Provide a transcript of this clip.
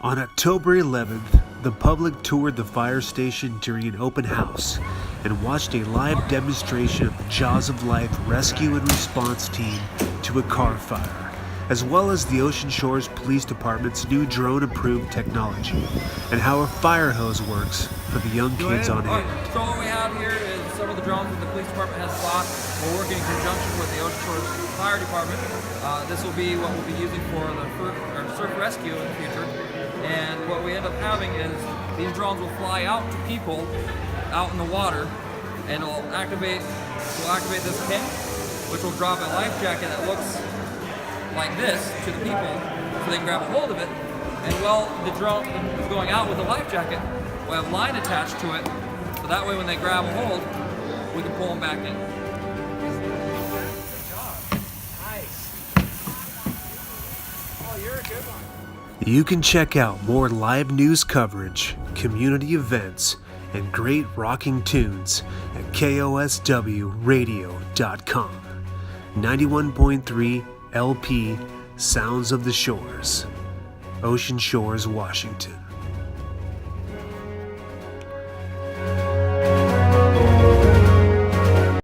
On October 11th, the public toured the fire station during an open house and watched a live demonstration of the Jaws of Life rescue and response team to a car fire, as well as the Ocean Shores Police Department's new drone-approved technology and how a fire hose works for the young kids on hand. So what we have here is some of the drones that the police department has bought. We're working in conjunction with the Ocean Shores Fire Department. This will be what we'll be using for the surf rescue in the future. And what we end up having is these drones will fly out to people out in the water, and we'll activate this pin, which will drop a life jacket that looks like this to the people, so they can grab a hold of it. And while the drone is going out with the life jacket, we'll have line attached to it, so that way when they grab a hold, we can pull them back in. Good job. Nice. Oh, you're a good one. You can check out more live news coverage, community events, and great rocking tunes at KOSW radio.com. 91.3 LP Sounds of the Shores, Ocean Shores, Washington.